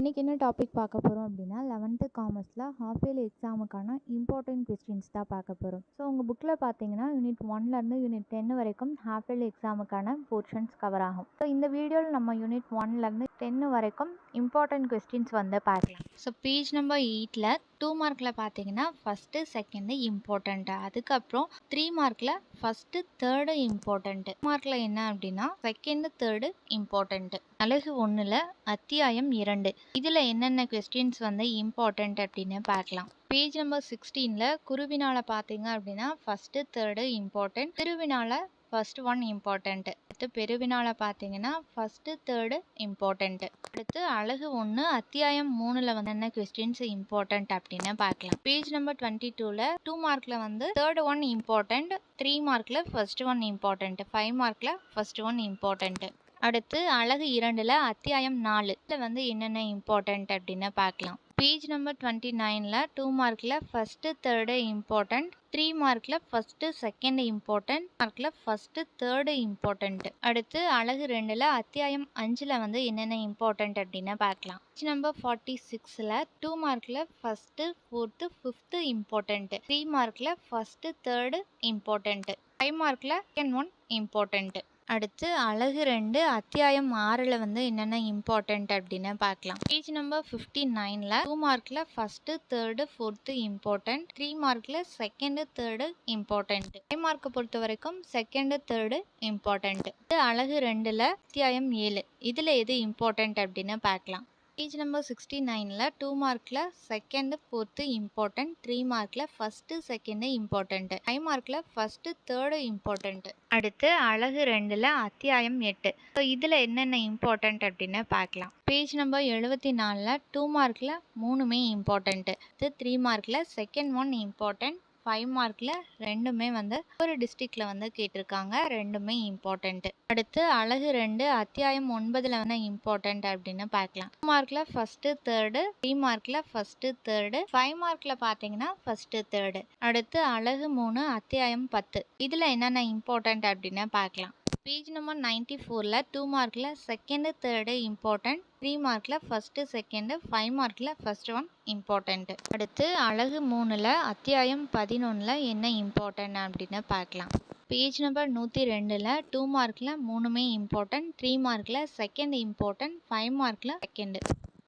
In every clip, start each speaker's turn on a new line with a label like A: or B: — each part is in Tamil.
A: இன்றைக்கி என்ன டாபிக் பார்க்க போகிறோம் அப்படின்னா 11th காமர்ஸில் ஹாஃப் இயர்லி எக்ஸாமுக்கான இம்பார்ட்டன்ட் கொஸ்டின்ஸ் தான் பார்க்க போகிறோம். ஸோ உங்கள் புக்கில் பார்த்தீங்கன்னா யூனிட் 1லேருந்து யூனிட் 10 வரைக்கும் ஹாஃப் இயர்லி எக்ஸாமுக்கான போர்ஷன்ஸ் கவர் ஆகும். ஸோ இந்த வீடியோவில் நம்ம யூனிட் 1லேருந்து 10 வரைக்கும் இம்பார்ட்டன்ட் கொஸ்டின்ஸ் வந்து பார்க்கலாம். ஸோ பேஜ் நம்பர் 8ல் 2 மார்க்கில் பார்த்தீங்கன்னா ஃபஸ்ட்டு செகண்டு இம்பார்ட்டண்ட்டு, அதுக்கப்புறம் 3 மார்க்கில் ஃபஸ்ட்டு தேர்டு இம்பார்ட்டண்ட்டு, மார்க்கில் என்ன அப்படின்னா செகண்டு தேர்டு இம்பார்ட்டண்ட்டு. அலகு 1ல் அத்தியாயம் 2 இதில் என்னென்ன கொஸ்டின்ஸ் வந்து இம்பார்ட்டண்ட் அப்படின்னு பார்க்கலாம். பேஜ் நம்பர் 16ல் குருவினால பார்த்தீங்க அப்படின்னா ஃபஸ்ட்டு தேர்டு இம்பார்ட்டண்ட், திருவினால ஃபர்ஸ்ட் ஒன் இம்பார்ட்டண்ட், அடுத்து பெருவினால பார்த்தீங்கன்னா ஃபஸ்ட்டு தேர்டு இம்பார்ட்டண்ட். அடுத்து அலகு 1 அத்தியாயம் 3ல் வந்து என்ன கொஸ்டின்ஸ் இம்பார்ட்டண்ட் அப்படின்னு பார்க்கலாம். பேஜ் நம்பர் 22ல் 2 மார்க்கில் வந்து தேர்டு ஒன் இம்பார்ட்டண்ட், 3 மார்க்கில் ஃபர்ஸ்ட் ஒன் இம்பார்ட்டண்ட், 5 மார்க்கில் ஃபர்ஸ்ட் ஒன் இம்பார்ட்டண்ட். அடுத்து அலகு 2ல் அத்தியாயம் 4 வந்து என்னென்ன இம்பார்ட்டண்ட் அப்படின்னு பார்க்கலாம். பேஜ் நம்பர் 29ல் 2 மார்க்கில் ஃபஸ்ட்டு தேர்டு இம்பார்ட்டண்ட், 3 மார்க்கில் ஃபஸ்ட்டு செகண்ட் இம்பார்ட்டண்ட், மார்க்கில் ஃபஸ்ட்டு தேர்டு இம்பார்ட்டண்ட். அடுத்து அலகு 2ல் அத்தியாயம் 5ல் வந்து என்னென்ன இம்பார்ட்டண்ட் அப்படின்னு பார்க்கலாம். பேஜ் நம்பர் 46ல் 2 மார்க்கில் ஃபஸ்ட்டு ஃபோர்த்து ஃபிஃப்த்து இம்பார்ட்டண்ட், 3 மார்க்கில் ஃபஸ்ட்டு தேர்டு இம்பார்ட்டண்ட், 5 மார்க்கில் செகண்ட் ஒன் இம்பார்ட்டண்ட். அடுத்து அலகு 2 அத்தியாயம் 6ல் வந்து என்னென்ன இம்பார்ட்டண்ட் அப்படின்னு பார்க்கலாம். பேஜ் நம்பர் 59ல் 2 மார்க்கில் ஃபஸ்ட்டு தேர்டு ஃபோர்த்து இம்பார்ட்டண்ட், 3 மார்க்கில் செகண்டு தேர்டு இம்பார்ட்டண்ட், 5 மார்க்கை பொறுத்த வரைக்கும் செகண்டு தேர்டு இம்பார்ட்டண்ட். அலகு 2ல் அத்தியாயம் 7 இதில் எது இம்பார்ட்டண்ட் அப்படின்னு பார்க்கலாம். பேஜ் நம்பர் 69ல் 2 மார்க்கில் செகண்டு ஃபோர்த்து இம்பார்ட்டண்ட், 3 மார்க்கில் ஃபஸ்ட்டு செகண்டு இம்பார்ட்டண்ட், 5 மார்க்கில் ஃபஸ்ட்டு தேர்டு இம்பார்ட்டண்ட். அடுத்து அலகு 2ல் அத்தியாயம் 8 ஸோ இதில் என்னென்ன இம்பார்ட்டண்ட் அப்படின்னு பார்க்கலாம். பேஜ் நம்பர் 74ல் 2 மார்க்கில் 3மே இம்பார்ட்டண்ட்டு, 3 மார்க்கில் செகண்ட் ஒன் இம்பார்ட்டண்ட், 5 மார்க்கில் ரெண்டுமே வந்து ஒரு டிஸ்ட்ரிக்டில் வந்து கேட்டிருக்காங்க, ரெண்டுமே இம்பார்ட்டண்ட்டு. அடுத்து அலகு 2 அத்தியாயம் 9ல் வந்து இம்பார்ட்டண்ட் அப்படின்னு பார்க்கலாம். 2 மார்க்கில் ஃபஸ்ட்டு தேர்டு, 3 மார்க்கில் ஃபஸ்ட்டு தேர்டு, 5 மார்க்கில் பார்த்தீங்கன்னா ஃபஸ்ட்டு தேர்டு. அடுத்து அலகு 3 அத்தியாயம் 10 இதில் என்னென்ன இம்பார்ட்டண்ட் அப்படின்னு பார்க்கலாம். பேஜ் நம்பர் 94ல் 2 மார்க்கில் செகண்டு தேர்டு இம்பார்ட்டண்ட், 3 மார்க்கில் ஃபஸ்ட்டு செகண்டு, 5 மார்க்கில் ஃபஸ்ட் ஒன் இம்பார்ட்டண்ட். அடுத்து அலகு 3ல் அத்தியாயம் 11ல் என்ன இம்பார்ட்டன்ட் அப்படின்னு பார்க்கலாம். பேஜ் நம்பர் 102ல் 2 மார்க்கில் 3மே இம்பார்ட்டன்ட், 3 மார்க்கில் செகண்ட் இம்பார்ட்டன்ட், 5 மார்க்கில் செகண்டு.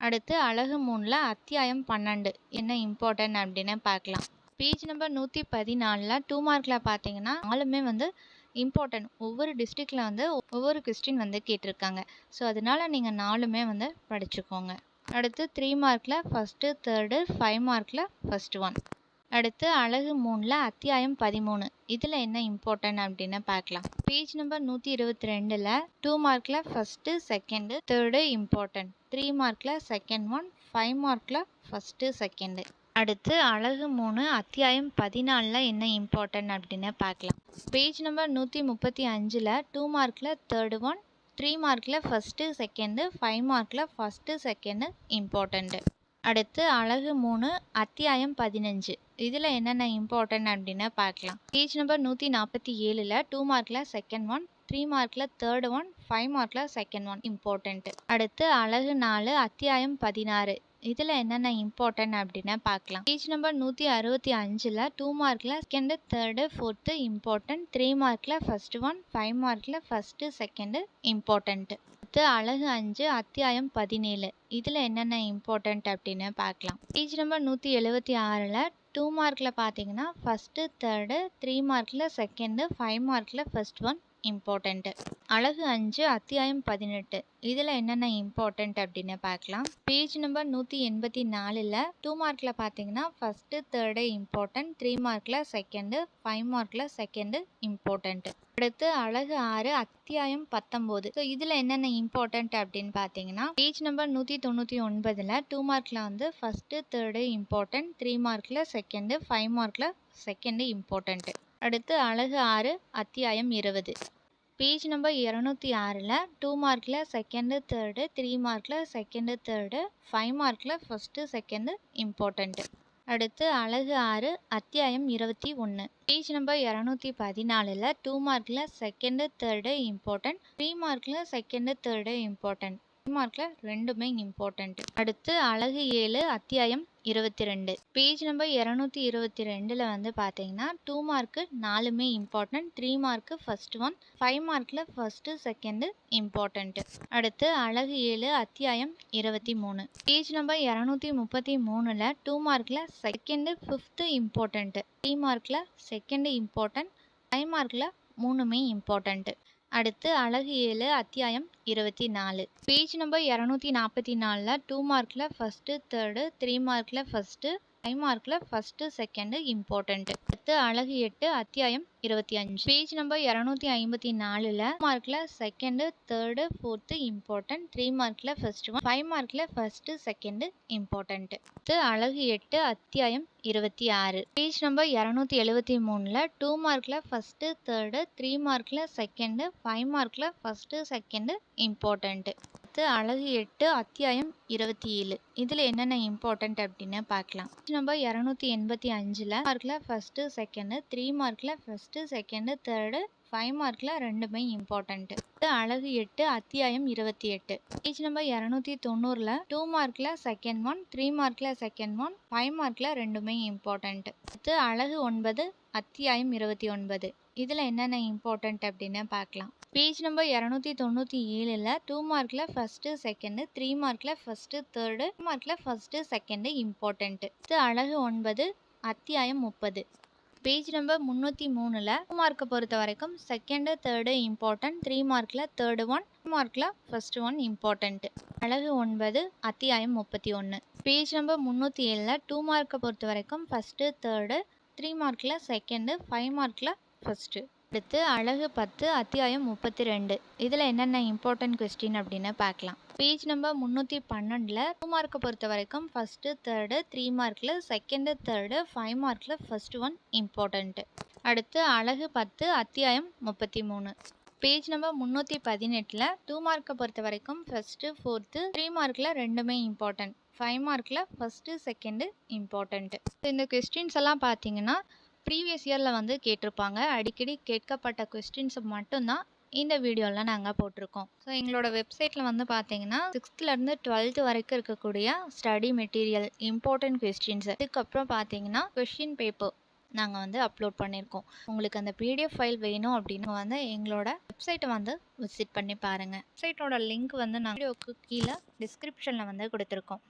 A: அடுத்து அலகு 3ல் அத்தியாயம் 12 என்ன இம்பார்ட்டன்ட் அப்படின்னு பார்க்கலாம். பேஜ் நம்பர் 114ல் 2 மார்க்கில் பார்த்தீங்கன்னா 4மே வந்து இம்பார்ட்டன்ட், ஒவ்வொரு டிஸ்ட்ரிக்டில் வந்து ஒவ்வொரு கொஸ்டின் வந்து கேட்டிருக்காங்க. ஸோ அதனால நீங்கள் 4மே வந்து படிச்சுக்கோங்க. அடுத்து 3 மார்க்கில் ஃபஸ்ட்டு தேர்டு, 5 மார்க்கில் ஃபஸ்ட் ஒன். அடுத்து அலகு 3ல் அத்தியாயம் 13 இதில் என்ன இம்பார்ட்டன்ட் அப்படின்னு பார்க்கலாம். பேஜ் நம்பர் 122ல் 2 மார்க்கில் ஃபஸ்ட்டு செகண்டு தேர்டு இம்பார்ட்டன்ட், 3 மார்க்கில் செகண்ட் ஒன், 5 மார்க்கில் ஃபஸ்ட்டு செகண்டு. அடுத்து அலகு 3 அத்தியாயம் 14ல் என்ன இம்பார்ட்டன்ட் அப்படின்னு பார்க்கலாம். பேஜ் நம்பர் 135ல் 2 மார்க்கில் தேர்டு ஒன், 3 மார்க்கில் ஃபஸ்ட்டு செகண்டு, 5 மார்க்கில் ஃபஸ்ட்டு செகண்டு இம்பார்ட்டண்ட்டு. அடுத்து அலகு 3 அத்தியாயம் 15 இதில் என்னென்ன இம்பார்ட்டன்ட் அப்படின்னு பார்க்கலாம். பேஜ் நம்பர் 147ல் 2 மார்க்கில் செகண்ட் ஒன், 3 மார்க்கில் தேர்டு ஒன், 5 மார்க்கில் செகண்ட் ஒன் இம்பார்ட்டண்ட்டு. அடுத்து அலகு 4 அத்தியாயம் 16 இதில் என்னென்ன இம்பார்ட்டன்ட் அப்படின்னு பார்க்கலாம். பேஜ் நம்பர் 165ல் 2 மார்க்கில் செகண்டு தேர்டு ஃபோர்த்து இம்பார்ட்டன்ட், 3 மார்க்கில் ஃபஸ்ட்டு ஒன், 5 மார்க்கில் ஃபஸ்ட்டு செகண்டு இம்பார்ட்டண்ட்டு. அடுத்து அலகு 5 அத்தியாயம் 17 இதில் என்னென்ன இம்பார்ட்டன்ட் அப்படின்னு பார்க்கலாம். பேஜ் நம்பர் 176ல் 2 மார்க்கில் பார்த்தீங்கன்னா ஃபஸ்ட்டு தேர்டு, 3 மார்க்கில் செகண்டு, 5 மார்க்கில் ஃபஸ்ட் ஒன் இம்பார்ட்டண்ட்டு. அலகு 5 அத்தியாயம் 18 இதில் என்னென்ன இம்பார்ட்டன்ட் அப்படின்னு பார்க்கலாம். பேஜ் நம்பர் 184ல் 2 மார்க்கில் பார்த்தீங்கன்னா ஃபஸ்ட்டு தேர்டு இம்பார்ட்டன்ட், 3 மார்க்கில் செகண்டு, 5 மார்க்கில் செகண்டு இம்பார்ட்டன்ட். அடுத்து அலகு 6 அத்தியாயம் 19 ஸோ இதில் என்னென்ன இம்பார்ட்டன்ட் அப்படின்னு பார்த்தீங்கன்னா பேஜ் நம்பர் 199ல் 2 மார்க்கில் வந்து ஃபஸ்ட்டு தேர்டு இம்பார்ட்டன்ட், 3 மார்க்கில் செகண்டு, 5 மார்க்கில் செகண்டு இம்பார்ட்டன்ட். அடுத்து அலகு 6 அத்தியாயம் 20 பேஜ் நம்பர் 206ல் 2 மார்க்கில் செகண்டு தேர்டு, 3 மார்க்கில் செகண்டு தேர்டு, 5 மார்க்கில் ஃபஸ்ட்டு செகண்டு இம்பார்ட்டண்ட்டு. அடுத்து அலகு 6 அத்தியாயம் 21 பேஜ் நம்பர் 214ல் 2 மார்க்கில் செகண்டு தேர்டு இம்பார்ட்டன்ட், 3 மார்க்கில் செகண்டு தேர்டு இம்பார்ட்டன்ட், மார்க்கில் ரெண்டுமே இம்பார்ட்டண்ட். அடுத்து அழகு 7 அத்தியாயம் 22 பேஜ் நம்பர் 222 வந்து பார்த்தீங்கன்னா 2 மார்க்கு 4மே இம்பார்ட்டன்ட், 3 மார்க்கு ஃபர்ஸ்ட் ஒன், 5 மார்க்கில் ஃபர்ஸ்ட்டு செகண்டு இம்பார்ட்டண்ட். அடுத்து அழகு 7 அத்தியாயம் 23 பேஜ் நம்பர் 233 2 மார்க்கில் செகண்டு ஃபிஃப்த்து இம்பார்ட்டண்ட், 3 மார்க்கில் செகண்டு இம்பார்ட்டன்ட், 5 மார்க்கில் மூணுமே இம்பார்ட்டண்ட். அடுத்து அழகு 7 அத்தியாயம் 24 பேஜ் நம்பர் 244 2 மார்க்கில் ஃபர்ஸ்ட்டு தேர்டு, 3 மார்க்கில் ஃபர்ஸ்ட்டு, 5 மார்க்கில் ஃபர்ஸ்ட்டு செகண்டு இம்பார்ட்டண்ட். அடுத்து அழகு 8 அத்தியாயம் 25 பேஜ் நம்பர் 254 மார்க்கில் செகண்டு, தேர்டு, ஃபோர்த்து இம்பார்ட்டன்ட், 3 மார்க்கில் ஃபர்ஸ்ட் ஒன், 5 மார்க்கில் ஃபர்ஸ்ட்டு செகண்டு இம்பார்ட்டண்ட். அடுத்து அழகு 8 அத்தியாயம் 26 பேஜ் நம்பர் 273 2 மார்க்கில் ஃபர்ஸ்ட்டு தேர்டு, 3 மார்க்கில் செகண்டு, 5 மார்க்கில் ஃபர்ஸ்ட்டு செகண்டு இம்பார்ட்டண்ட். அடுத்து அழகு 8 அத்தியாயம் 27 இதில் என்னென்ன இம்பார்ட்டண்ட் அப்படின்னு பார்க்கலாம். பேஜ் நம்பர் 285 மார்க்கில் ஃபர்ஸ்ட்டு செகண்டு, 3 மார்க்கில் ஃபர்ஸ்ட்டு செகண்டு தேர்டு, 5 மார்க்கில் ரெண்டுமே இம்பார்ட்டண்ட். அழகு 8 அத்தியாயம் 28 பேஜ் நம்பர் 290 2 மார்க்கில் செகண்ட் ஒன், 3 மார்க்கில் செகண்ட் ஒன், 5 மார்க்கில் ரெண்டுமே இம்பார்ட்டண்ட். அடுத்து அழகு 9 அத்தியாயம் 29 இதில் என்னென்ன இம்பார்ட்டண்ட் அப்படின்னு பார்க்கலாம். பேஜ் நம்பர் 297 2 மார்க்கில் ஃபர்ஸ்ட்டு செகண்டு, 3 மார்க்கில் ஃபர்ஸ்ட்டு தேர்டு, 5 மார்க்கில் ஃபர்ஸ்ட்டு செகண்டு இம்பார்ட்டண்ட். அழகு 9 அத்தியாயம் 30 பேஜ் நம்பர் 303 2 மார்க்கை பொறுத்த வரைக்கும் செகண்டு தேர்டு இம்பார்ட்டன்ட், 3 மார்க்கில் தேர்டு ஒன், 5 மார்க்கில் ஃபர்ஸ்ட் ஒன் இம்பார்ட்டன்ட். அழகு 9 அத்தியாயம் 31 பேஜ் நம்பர் 307 2 மார்க்கை பொறுத்த வரைக்கும் ஃபர்ஸ்ட்டு தேர்டு, 3 மார்க்கில் செகண்டு, 5 மார்க்கில் ஃபர்ஸ்ட்டு. அடுத்து அழகு 10 அத்தியாயம் 32 இதில் என்னென்ன இம்பார்ட்டன்ட் கொஸ்டின் அப்படின்னு பார்க்கலாம். பேஜ் நம்பர் 312 2 மார்க்கை பொறுத்த வரைக்கும் ஃபர்ஸ்ட்டு தேர்டு, 3 மார்க்கில் செகண்டு தேர்டு, 5 மார்க்கில் ஃபர்ஸ்ட் ஒன் இம்பார்ட்டன்ட். அடுத்து அழகு 10 அத்தியாயம் 33 பேஜ் நம்பர் 318 2 மார்க்கை பொறுத்த வரைக்கும் ஃபர்ஸ்ட்டு ஃபோர்த்து, 3 மார்க்கில் ரெண்டுமே இம்பார்ட்டன்ட், 5 மார்க்கில் ஃபர்ஸ்ட்டு செகண்டு இம்பார்ட்டன்ட். இந்த கொஸ்டின்ஸ் எல்லாம் பார்த்தீங்கன்னா ப்ரீவியஸ் இயரில் வந்து கேட்டிருப்பாங்க. அடிக்கடி கேட்கப்பட்ட கொஸ்டின்ஸை மட்டும்தான் இந்த வீடியோவில் நாங்கள் போட்டிருக்கோம். ஸோ எங்களோட வெப்சைட்டில் வந்து பார்த்தீங்கன்னா 6th-லேருந்து 12th வரைக்கும் இருக்கக்கூடிய ஸ்டடி மெட்டீரியல், இம்பார்ட்டன்ட் கொஸ்டின்ஸு, அதுக்கப்புறம் பார்த்தீங்கன்னா கொஸ்டின் பேப்பர் நாங்கள் வந்து அப்லோட் பண்ணியிருக்கோம். உங்களுக்கு அந்த பிடிஎஃப் ஃபைல் வேணும் அப்படின்னு வந்து எங்களோட வெப்சைட்டை வந்து விசிட் பண்ணி பாருங்கள். வெப்சைட்டோட லிங்க் வந்து நாங்கள் வீடியோக்கு கீழே டிஸ்கிரிப்ஷனில் வந்து கொடுத்துருக்கோம்.